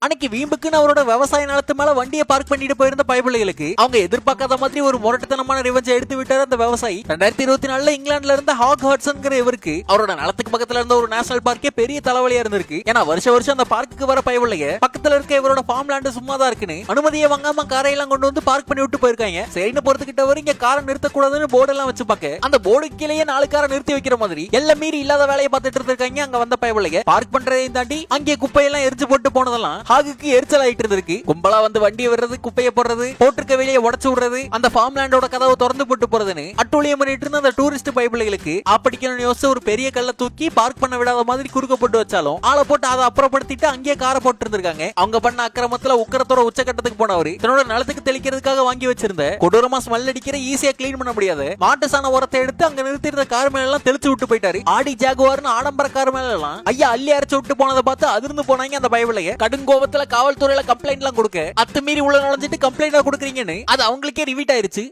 அன்னைக்கு வீம்புக்குன்னு அவரோட விவசாய நிலத்து மேல வண்டியை பார்க் பண்ணிட்டு போயிருந்த பயபிள்ளைகளுக்கு அவங்க எதிர்பார்க்காத மாதிரி ஒரு முரட்டுத்தனமான ரிவெஞ்ச் எடுத்து விட்டார் அந்த விவசாயி. 2024 இங்கிலாந்துல இருந்த ஹாக் ஹாட்சன்ங்கிற இவருக்கு அவரோட நிலத்துக்கு பக்கத்துல இருந்த ஒரு நேஷனல் பார்க்கே பெரிய தலைவலியா இருந்திருக்கு. ஏன்னா வருஷம் அந்த பார்க்குக்கு வர பயபிள்ளைய பக்கத்துல இருக்க இவரோட ஃபார்ம் லேண்ட் சும்மா தான் இருக்குன்னு அனுமதியை வாங்காம காரையெல்லாம் கொண்டு வந்து பார்க் பண்ணி விட்டு போயிருக்காங்க. சரின்னு பொறுத்துக்கிட்ட வரை இங்க காரை நிறுத்தக்கூடாதுன்னு போர்டு எல்லாம் வச்சு பார்க்க அந்த போர்டு கீழே 4 காரை நிறுத்தி வைக்கிற மாதிரி எல்லாம் மீறி இல்லாத வேலையை பார்த்துட்டு இருக்காங்க. அங்க வந்த பயபிள்ளைய பார்க் பண்றதையும் தாண்டி அங்கே குப்பையெல்லாம் எரிச்சு போட்டு போனதெல்லாம் ஹாகுக்கு எரிச்சல் இருக்கு. கும்பலா வந்து வண்டி விடுறது, குப்பையை போடுறது, போட்டிருக்க வெளியே உடச்சு விடுறது, அந்த ஃபார்ம் லேண்டோட கதவை திறந்து போட்டு போறதுன்னு அட்டூழியம் பண்ணிட்டு இருந்த அந்த டூரிஸ்ட் பைபிள்களுக்கு ஆப்படிக்கணும்னு யோசிச்சு ஒரு பெரிய கல்ல தூக்கி பார்க் பண்ண விடாத மாதிரி குறுக்க போட்டு வச்சாலும் ஆளை போட்டு அதை அப்புறப்படுத்திட்டு அங்கேயே காரை போட்டு இருந்திருக்காங்க. அவங்க பண்ண அக்கிரமத்துல உக்கரத்தோட உச்சக்கட்டத்துக்கு போனவரு தன்னோட நிலத்துக்கு தெளிக்கிறதுக்காக வாங்கி வச்சிருந்த கொடூரமா ஸ்மெல் அடிக்கிற ஈஸியா கிளீன் பண்ண முடியாது மாட்டு சாண உரத்தை எடுத்து அங்க நிறுத்திருந்த கார் மேல எல்லாம் தெளிச்சு விட்டு போயிட்டாரு. ஆடி ஜாகுவார்னு ஆடம்பர கார் மேல எல்லாம் ஐயா அள்ளி அரைச்சு விட்டு போனதை பார்த்து அதிர்ந்து போனாங்க அந்த பைபிளைய. கடுங்கோபத்துல காவல்துறையில கம்ப்ளைண்ட் எல்லாம் கொடுக்க அத்துமீறி உள்ள நுழைஞ்சிட்டு கம்ப்ளைண்ட் கொடுக்குறீங்கன்னு அது அவங்களுக்கே ரிவீட் ஆயிருச்சு.